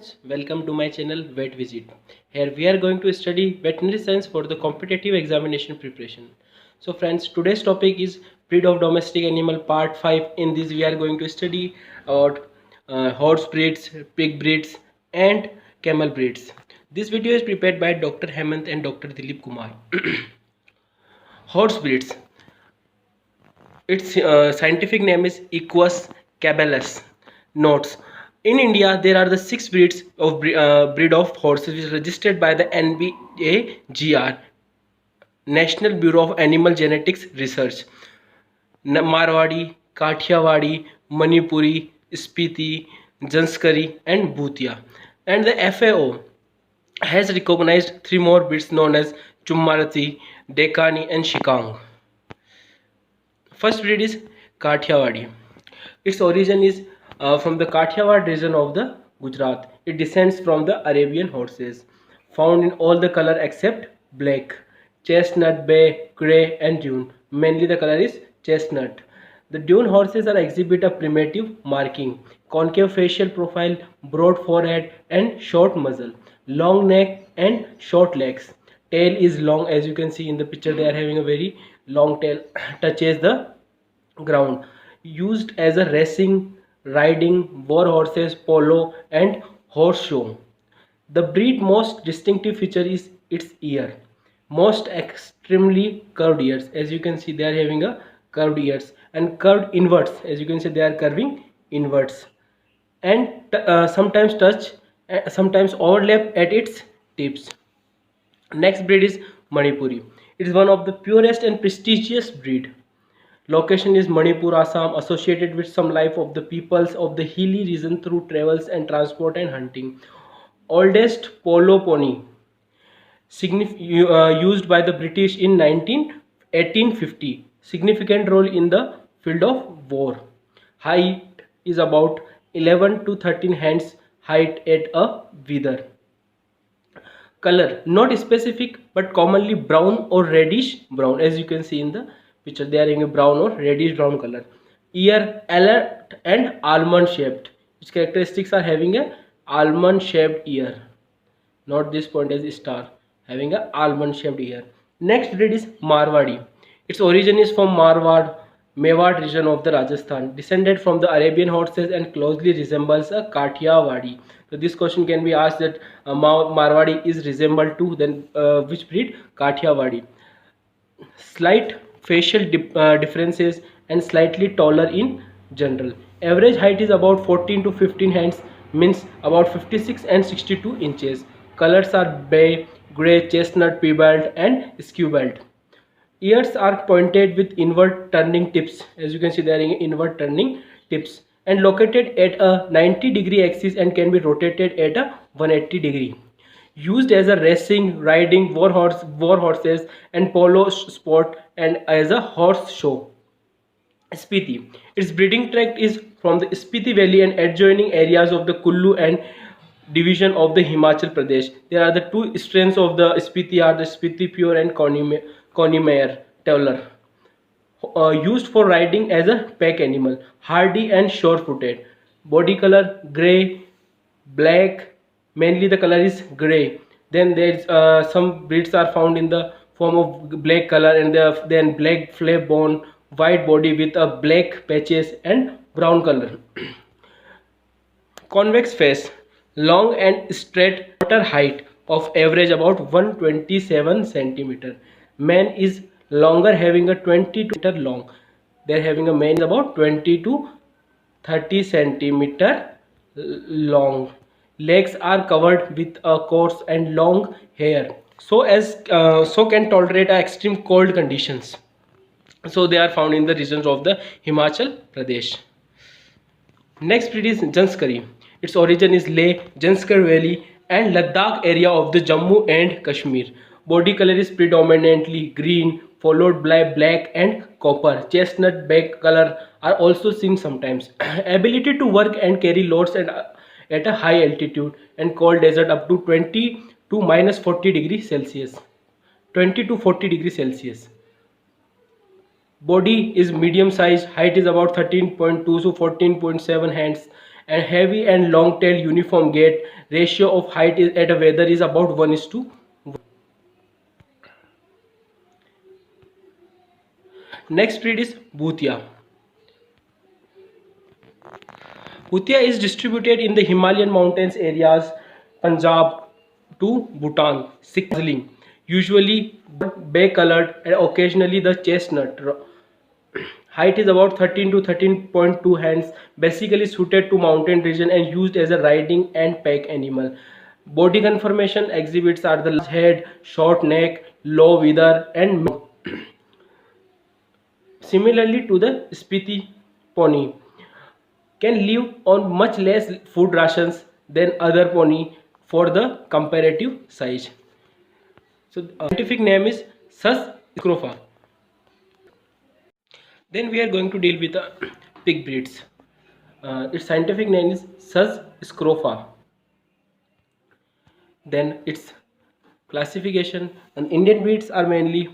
friends, welcome to my channel Vet Visit. Here we are going to study veterinary science for the competitive examination preparation. So friends, today's topic is breed of domestic animal part 5. In this we are going to study about horse breeds, pig breeds and camel breeds. This video is prepared by Dr. Hemant and Dr. Dilip Kumar. Horse breeds. Its scientific name is Equus caballus. Notes: in India, there are the 6 breeds of breed of horses which is registered by the NBAGR, National Bureau of Animal Genetics Research. Marwadi, Kathiawadi, Manipuri, Spiti, Janskari, and Bhutia. And the FAO has recognized 3 more breeds known as Chummarati, Deccani, and Shikang. First breed is Kathiawadi. Its origin is from the Kathiawad region of the Gujarat. It descends from the Arabian horses, found in all the color except black, chestnut, bay, grey, and dune. Mainly the color is chestnut. The dune horses are exhibit a primitive marking, concave facial profile, broad forehead, and short muzzle, long neck, and short legs. Tail is long, as you can see in the picture. They are having a very long tail, touches the ground. Used as a racing, riding, war horses, polo, and horse show. The breed most distinctive feature is its ear. Most extremely curved ears. As you can see, they are having a curved ears and curved inwards. As you can see, they are curving inwards and sometimes touch, sometimes overlap at its tips. Next breed is Manipuri. It is one of the purest and prestigious breed. Location is Manipur, Assam, associated with some life of the peoples of the hilly region through travels and transport and hunting. Oldest polo pony, used by the British in 1850. Significant role in the field of war. Height is about 11 to 13 hands height at a wither. Color not specific but commonly brown or reddish brown. As you can see in the picture, they are in a brown or reddish brown color. Ear alert and almond shaped. Its characteristics are having a almond shaped ear, not this point as star, having a almond shaped ear. Next breed is Marwadi. Its origin is from Marwad, Mewat region of the Rajasthan, descended from the Arabian horses and closely resembles a Kathiawadi. So this question can be asked that Marwadi is resembled to then which breed? Kathiawadi. Slight facial differences and slightly taller in general. Average height is about 14 to 15 hands, means about 56 and 62 inches. Colors are bay, grey, chestnut, peabald, and skewbald. Ears are pointed with inward turning tips. As you can see, they are in inward turning tips and located at a 90-degree axis and can be rotated at a 180-degree. Used as a racing, riding, war horses, and polo sport, and as a horse show. Spiti. Its breeding tract is from the Spiti Valley and adjoining areas of the Kullu and division of the Himachal Pradesh. There are the 2 strains of the Spiti are the Spiti Pure and Conimere Towler. Used for riding as a pack animal, hardy and sure-footed. Body color grey, black. Mainly the color is grey. Then there's some breeds are found in the form of black color and then black flap bone, white body with a black patches and brown color. Convex face, long and straight, water height of average about 127 centimeter. Man is longer, having a 22 meter long. They're having a mane about 20 to 30 centimeter long. Legs are covered with a coarse and long hair, so can tolerate extreme cold conditions. So they are found in the regions of the Himachal Pradesh. Next breed is Janskari. Its origin is Leh, Janskar Valley and Ladakh area of the Jammu and Kashmir. Body color is predominantly green, followed by black and copper. Chestnut back color are also seen sometimes. Ability to work and carry loads at a high altitude and cold desert up to 20 to minus 40 degrees Celsius. 20 to 40 degrees Celsius. Body is medium size, height is about 13.2 to 14.7 hands and heavy and long tail uniform gait Ratio of height is at a weather is about 1:1. Next breed is Bhutia. Bhutia is distributed in the Himalayan mountains areas, Punjab to Bhutan, Sikkim, usually bay colored and occasionally the chestnut. Height is about 13 to 13.2 hands, basically suited to mountain region and used as a riding and pack animal. Body conformation exhibits are the large head, short neck, low wither and similarly to the Spiti pony. Can live on much less food rations than other pony for the comparative size. So scientific name is Sus scrofa. Then we are going to deal with the pig breeds. Its scientific name is Sus scrofa. Then its classification, and Indian breeds are mainly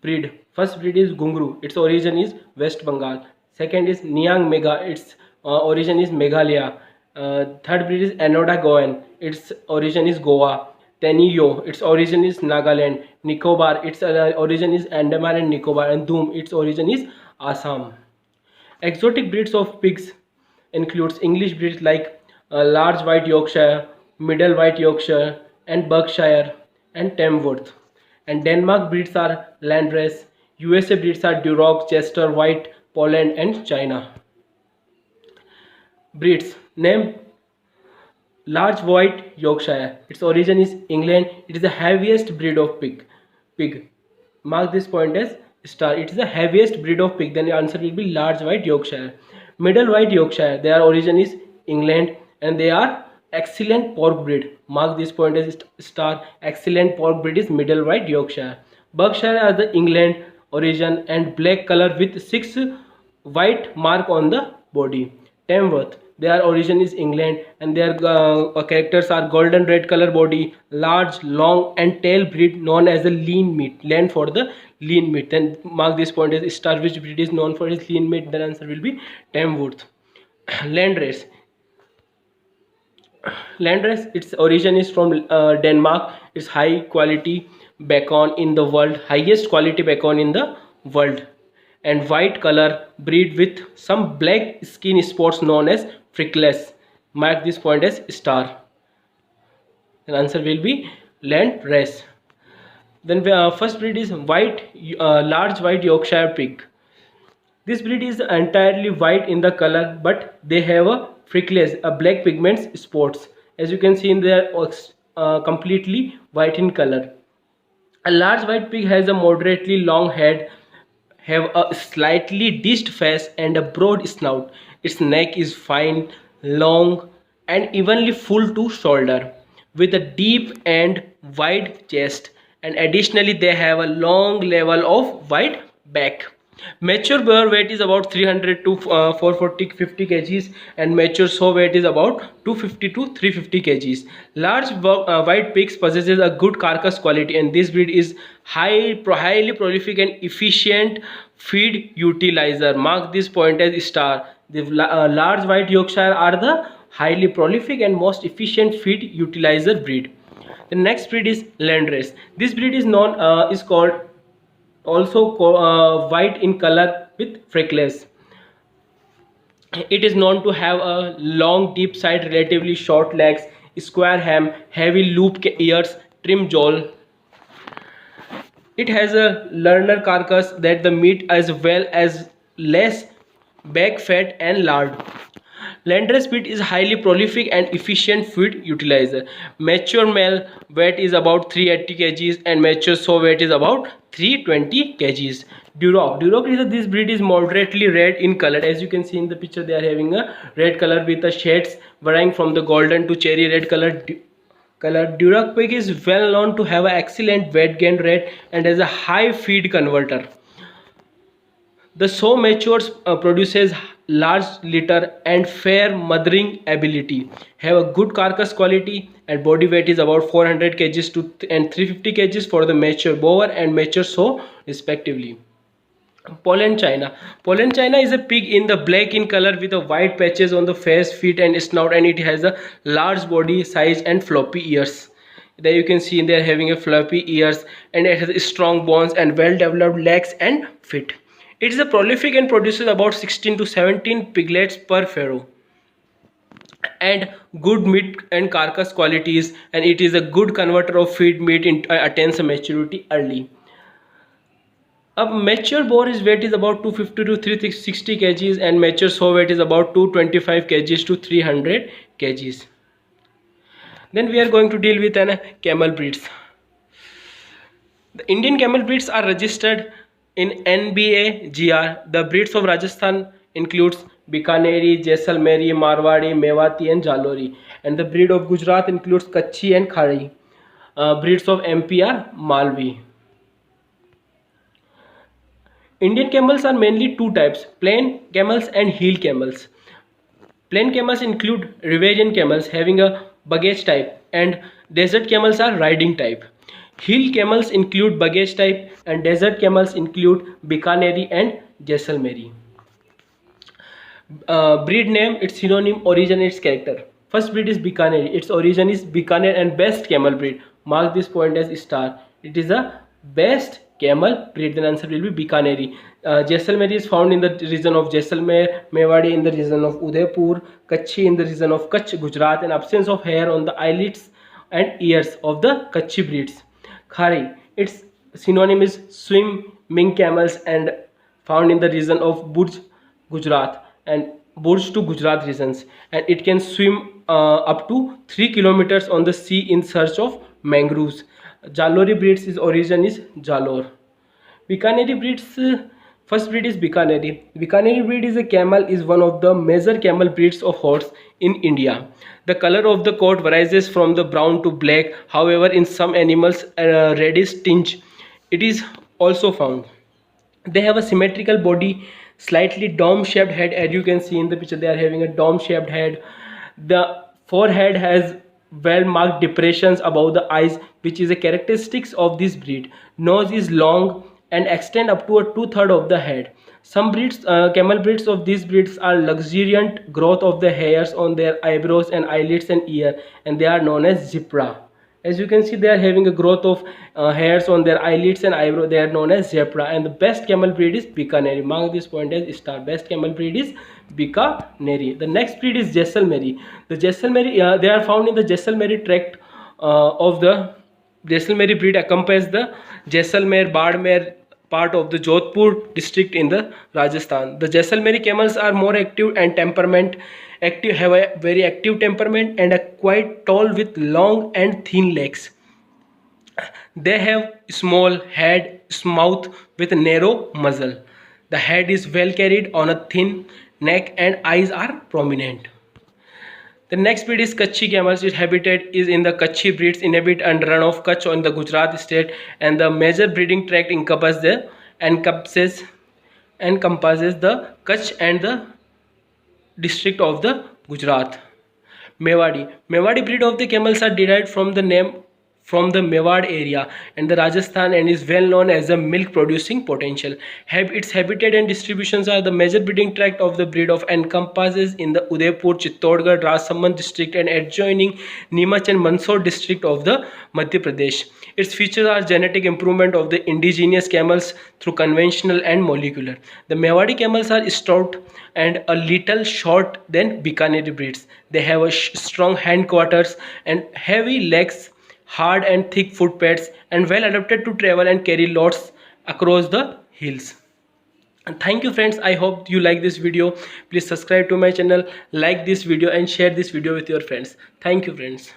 breed. First breed is Gungru. Its origin is West Bengal. Second is Niang Mega. Its origin is Meghalaya. Third breed is Enoda Goan. Its origin is Goa. Teniyo. Its origin is Nagaland. Nicobar. Its origin is Andaman and Nicobar. And Doom. Its origin is Assam. Exotic breeds of pigs includes English breeds like large white Yorkshire, middle white Yorkshire, and Berkshire and Tamworth. And Denmark breeds are Landrace. USA breeds are Duroc, Chester, White, Poland, and China. Breeds name large white Yorkshire. Its origin is England. It is the heaviest breed of pig. Mark this point as star. It is the heaviest breed of pig. Then the answer will be large white Yorkshire. Middle white Yorkshire. Their origin is England and they are excellent pork breed. Mark this point as star. Excellent pork breed is middle white Yorkshire. Berkshire are the England origin and black color with 6 white mark on the body. Tamworth, their origin is England and their characters are golden red color body, large, long and tail breed known as the lean meat. Land for the lean meat. Then mark this point as star. Which breed is known for its lean meat? The answer will be Tamworth. Landrace. Landrace, its origin is from Denmark. It's high quality bacon in the world, highest quality bacon in the world, and white color breed with some black skin spots known as freckles. Mark this point as star. The answer will be Landrace. Then first breed is large white Yorkshire pig. This breed is entirely white in the color, but they have a freckles, a black pigments spots. As you can see in their completely white in color. A large white pig has a moderately long head, have a slightly dished face and a broad snout. Its neck is fine, long and evenly full to shoulder with a deep and wide chest, and additionally they have a long level of wide back. Mature bear weight is about 300 to 440 50 kgs and mature sow weight is about 250 to 350 kgs. Large white pigs possesses a good carcass quality and this breed is highly prolific and efficient feed utilizer. Mark this point as star. The large white Yorkshire are the highly prolific and most efficient feed utilizer breed. The next breed is Landrace. This breed is called white in color with freckles. It is known to have a long deep side, relatively short legs, square ham, heavy loop ears, trim jaw. It has a leaner carcass that the meat as well as less back fat and lard. Landrace breed is highly prolific and efficient feed utilizer. Mature male weight is about 380 kgs and mature sow weight is about 320 kgs. Duroc. This breed is moderately red in color. As you can see in the picture, they are having a red color with the shades varying from the golden to cherry red color. Duroc pig is well known to have an excellent weight gain rate and has a high feed converter. The sow matures produces large litter and fair mothering ability, have a good carcass quality and body weight is about 400 kgs and 350 kgs for the mature boar and mature sow respectively. Poland China. Poland China is a pig in the black in color with the white patches on the face, feet and snout, and it has a large body size and floppy ears. There you can see they are having a floppy ears, and it has strong bones and well developed legs and feet. It is a prolific and produces about 16 to 17 piglets per farrow, and good meat and carcass qualities, and it is a good converter of feed meat in attains maturity early. A mature boar is weight is about 250 to 360 kgs, and mature sow weight is about 225 kgs to 300 kgs. Then we are going to deal with an camel breeds. The Indian camel breeds are registered in NBAGR. The breeds of Rajasthan includes Bikaneri, Jaisalmeri, Marwadi, Mewati and Jalori. And the breed of Gujarat includes Kachhi and Khari. Breeds of MP are Malvi. Indian camels are mainly two types, plain camels and heel camels. Plain camels include Eurasian camels having a baggage type, and desert camels are riding type. Hill camels include baggage type, and desert camels include Bikaneri and Jaisalmeri. Breed name, its synonym, origin, its character. First breed is Bikaneri. Its origin is Bikaner and best camel breed. Mark this point as star. It is a best camel breed. Then answer will be Bikaneri. Jaisalmeri is found in the region of Jaisalmer, Mewadi in the region of Udaipur, Kachhi in the region of Kutch, Gujarat, and absence of hair on the eyelids and ears of the Kachhi breeds. Khari, its synonym is swimming camels and found in the region of Burj, Gujarat, and Burj to Gujarat regions, and it can swim up to 3 kilometers on the sea in search of mangroves. Jalori breeds, its origin is Jalore. Bikaneri breeds, first breed is Bikaneri. Bikaneri breed is a camel, is one of the major camel breeds of horse in India. The color of the coat varies from the brown to black. However, in some animals, a reddish tinge it is also found. They have a symmetrical body, slightly dome shaped head. As you can see in the picture, they are having a dome shaped head. The forehead has well marked depressions above the eyes, which is a characteristics of this breed. Nose is long and extend up to a two-third of the head. Some breeds, camel breeds of these breeds are luxuriant growth of the hairs on their eyebrows and eyelids and ear, and they are known as zebra. As you can see, they are having a growth of hairs on their eyelids and eyebrow. They are known as zebra, and the best camel breed is Bikaneri. Mark this point as star. Best camel breed is Bikaneri. The next breed is Jaisalmeri. The Jaisalmeri, they are found in the Jaisalmeri tract of the Jaisalmeri breed accompanies the Jaisalmer Badmer part of the Jodhpur district in the Rajasthan. The Jaisalmeri camels are more active and temperament active, have a very active temperament and are quite tall with long and thin legs. They have small head, mouth with a narrow muzzle. The head is well carried on a thin neck and eyes are prominent. The next breed is Kachhi camels. Its habitat is in the Kachhi breeds inhabit and run of Kutch on the Gujarat state, and the major breeding tract encompasses the Kutch and the district of the Gujarat. Mewadi breed of the camels are derived from the name from the Mewad area and the Rajasthan, and is well known as a milk producing potential. Its habitat and distributions are the major breeding tract of the breed of encompasses in the Udaipur, Chittorgarh, Rajsamand district and adjoining Neemuch and Mandsaur district of the Madhya Pradesh. Its features are genetic improvement of the indigenous camels through conventional and molecular. The Mewadi camels are stout and a little short than Bikaneri breeds. They have a strong hindquarters and heavy legs, hard and thick foot pads, and well adapted to travel and carry loads across the hills. And thank you friends, I hope you like this video. Please subscribe to my channel, like this video and share this video with your friends. Thank you friends.